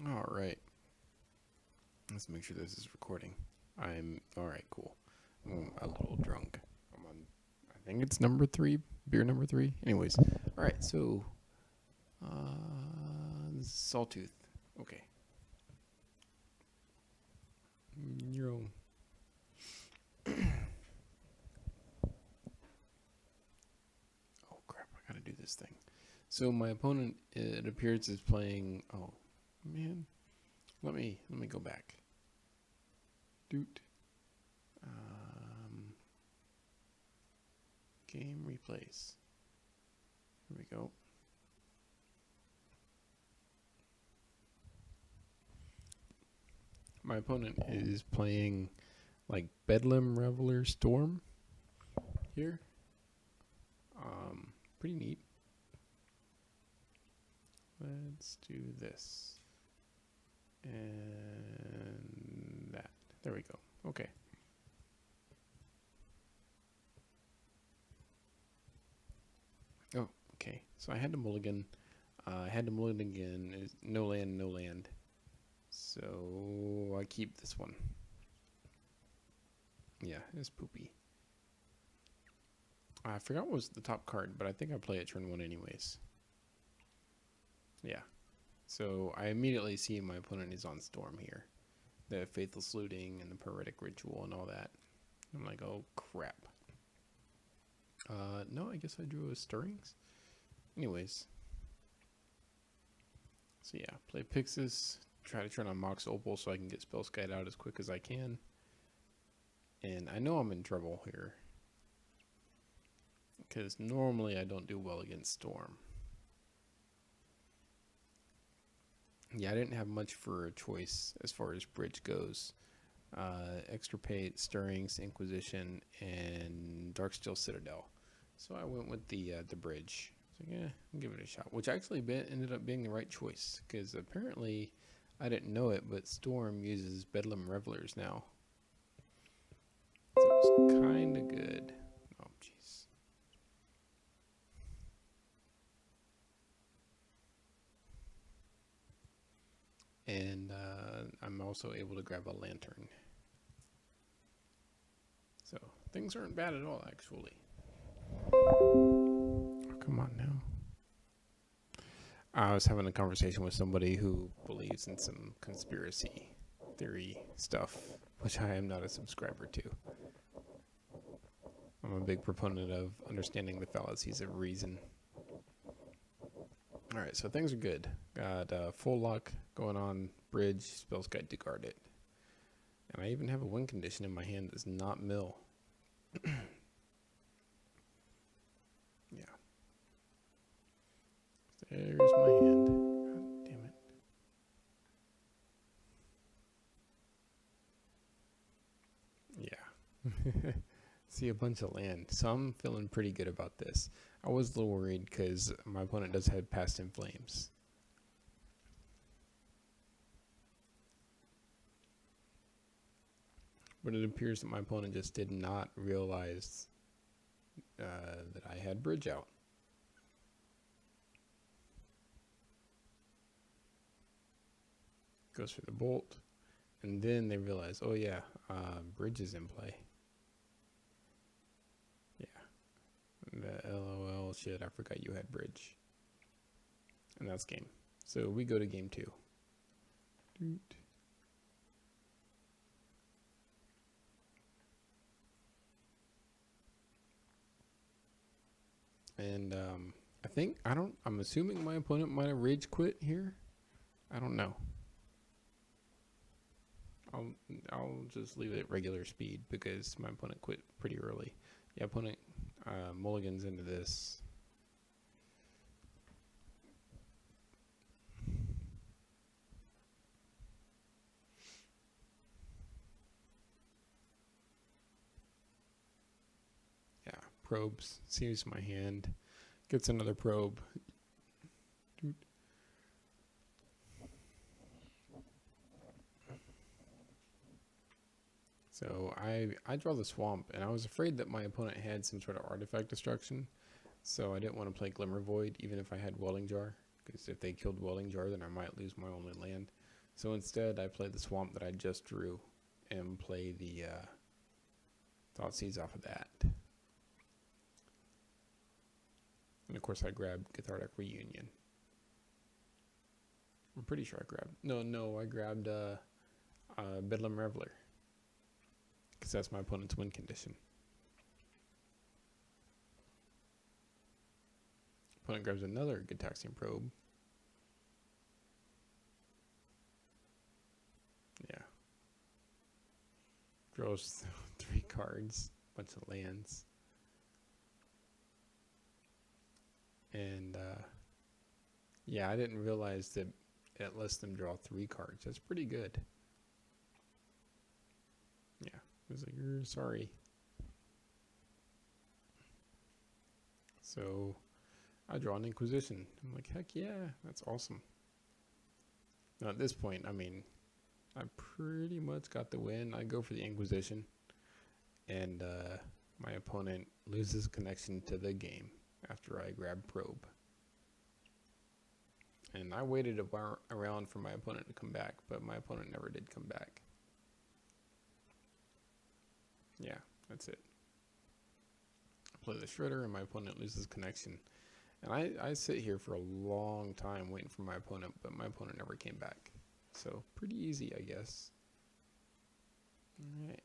All right. Let's make sure this is recording. I'm all right. Cool. I'm a little drunk. I'm on. I think it's number three, beer number three. Anyways, all right. So, this is Sawtooth. Okay. Your own. Oh crap! I gotta do this thing. So my opponent, it appears, is playing. Oh man, let me go back. Doot. Game replays. Here we go. My opponent is playing like Bedlam Reveler Storm here. Pretty neat. Let's do this. And that. There we go. Okay. Oh, okay. So I had to mulligan. I had to mulligan again. It's no land, no land. So I keep this one. Yeah, it's poopy. I forgot what was the top card, but I think I play it turn one anyways. Yeah. So I immediately see my opponent is on Storm here. The Faithless Looting and the Poetic Ritual and all that. I'm like, oh crap. No, I guess I drew a Stirrings. Anyways. So yeah, play Pixis. Try to turn on Mox Opal so I can get Spellskite out as quick as I can. And I know I'm in trouble here, because normally I don't do well against Storm. Yeah, I didn't have much for a choice as far as bridge goes. Extirpate, Stirrings, Inquisition, and Darksteel Citadel. So I went with the bridge. So yeah, I'll give it a shot. Which actually ended up being the right choice, because apparently I didn't know it, but Storm uses Bedlam Revelers now. So it's kind of good. Oh, jeez. And I'm also able to grab a lantern. So things aren't bad at all, actually. Oh, come on now. I was having a conversation with somebody who believes in some conspiracy theory stuff, which I am not a subscriber to. I'm a big proponent of understanding the fallacies of reason. Alright, so things are good. Got full luck going on, bridge, Spellskite to guard it. And I even have a win condition in my hand that's not mill. Yeah. There's my hand. God damn it. Yeah. See a bunch of land. So I'm feeling pretty good about this. I was a little worried because my opponent does have Past in Flames. But it appears that my opponent just did not realize that I had bridge out. Goes for the bolt. And then they realize, oh yeah, bridge is in play. Yeah. The LOL shit, I forgot you had bridge. And that's game. So we go to game 2. Doot. And I'm assuming my opponent might have rage quit here. I don't know. I'll just leave it at regular speed because my opponent quit pretty early. The opponent mulligans into this. Yeah, probes, sees my hand, gets another probe. So I draw the swamp, and I was afraid that my opponent had some sort of artifact destruction, so I didn't want to play Glimmer Void even if I had Welding Jar, because if they killed Welding Jar then I might lose my only land. So instead, I play the swamp that I just drew and play the thought seeds off of that. And of course, I grabbed Cathartic Reunion. I'm pretty sure I grabbed... No, I grabbed Bedlam Reveler. Because that's my opponent's win condition. Opponent grabs another Gitaxian Probe. Yeah. Draws 3 cards, bunch of lands. And yeah, I didn't realize that it lets them draw 3 cards. That's pretty good. Yeah, I was like, sorry. So I draw an Inquisition. I'm like, heck yeah, that's awesome. Now at this point, I mean, I pretty much got the win. I go for the Inquisition, and my opponent loses connection to the game after I grab Probe. And I waited around for my opponent to come back, but my opponent never did come back. Yeah, that's it. I play the Shredder, and my opponent loses connection. And I sit here for a long time waiting for my opponent, but my opponent never came back. So pretty easy, I guess. All right.